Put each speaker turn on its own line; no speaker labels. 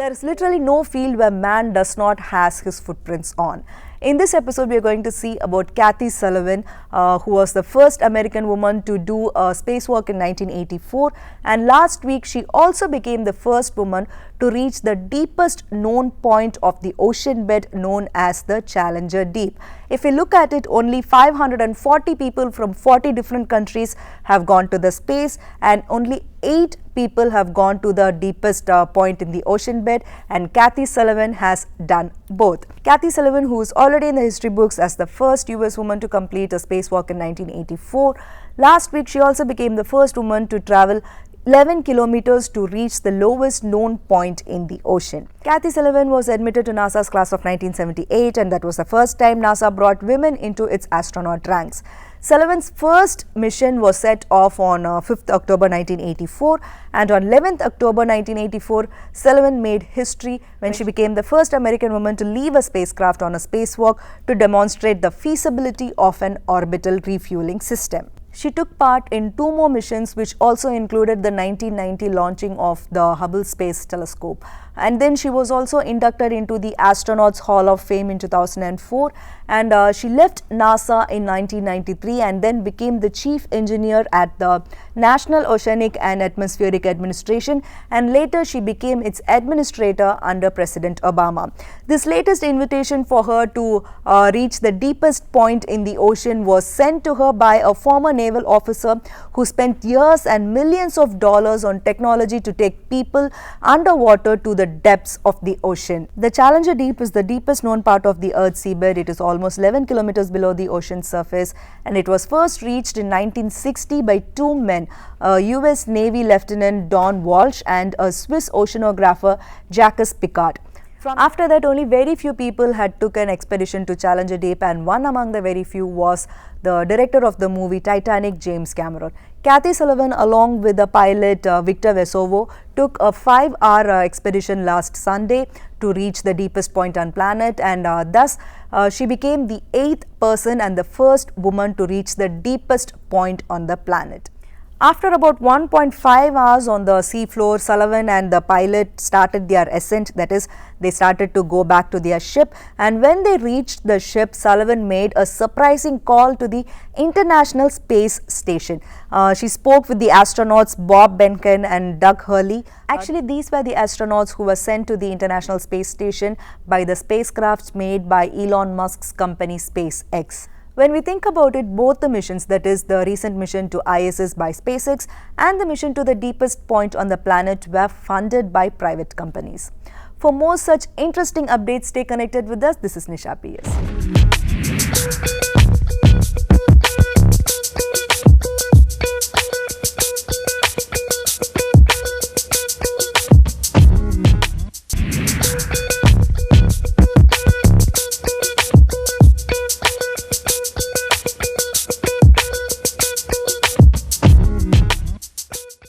There is literally no field where man does not has his footprints on. In this episode, we are going to see about Kathy Sullivan, who was the first American woman to do spacewalk in 1984. And last week, she also became the first woman to reach the deepest known point of the ocean bed known as the Challenger Deep. If you look at it, only 540 people from 40 different countries have gone to the space, and only 8 people have gone to the deepest point in the ocean bed, and Kathy Sullivan has done both. Kathy Sullivan, who is already in the history books as the first US woman to complete a spacewalk in 1984, last week she also became the first woman to travel 11 kilometers to reach the lowest known point in the ocean. Kathy Sullivan was admitted to NASA's class of 1978, and that was the first time NASA brought women into its astronaut ranks. Sullivan's first mission was set off on 5th October 1984, and on 11th October 1984, Sullivan made history when she became the first American woman to leave a spacecraft on a spacewalk to demonstrate the feasibility of an orbital refueling system. She took part in 2 more missions, which also included the 1990 launching of the Hubble Space Telescope. And then she was also inducted into the Astronauts Hall of Fame in 2004. And she left NASA in 1993 and then became the chief engineer at the National Oceanic and Atmospheric Administration. And later she became its administrator under President Obama. This latest invitation for her to reach the deepest point in the ocean was sent to her by a former naval officer who spent years and millions of dollars on technology to take people underwater to the depths of the ocean. The Challenger Deep is the deepest known part of the Earth's seabed. It is almost 11 kilometers below the ocean surface, and it was first reached in 1960 by 2 men, a US Navy Lieutenant Don Walsh and a Swiss oceanographer Jacques Piccard. After that, only very few people had took an expedition to Challenger Deep, and one among the very few was the director of the movie Titanic, James Cameron. Kathy Sullivan, along with the pilot Victor Vescovo, took a 5-hour expedition last Sunday to reach the deepest point on planet, and thus she became the 8th person and the first woman to reach the deepest point on the planet. After about 1.5 hours on the seafloor, Sullivan and the pilot started their ascent. That is, they started to go back to their ship, and when they reached the ship, Sullivan made a surprising call to the International Space Station. She spoke with the astronauts Bob Behnken and Doug Hurley. Actually, these were the astronauts who were sent to the International Space Station by the spacecrafts made by Elon Musk's company SpaceX. When we think about it, both the missions, that is the recent mission to ISS by SpaceX and the mission to the deepest point on the planet, were funded by private companies. For more such interesting updates, stay connected with us. This is Nisha PS.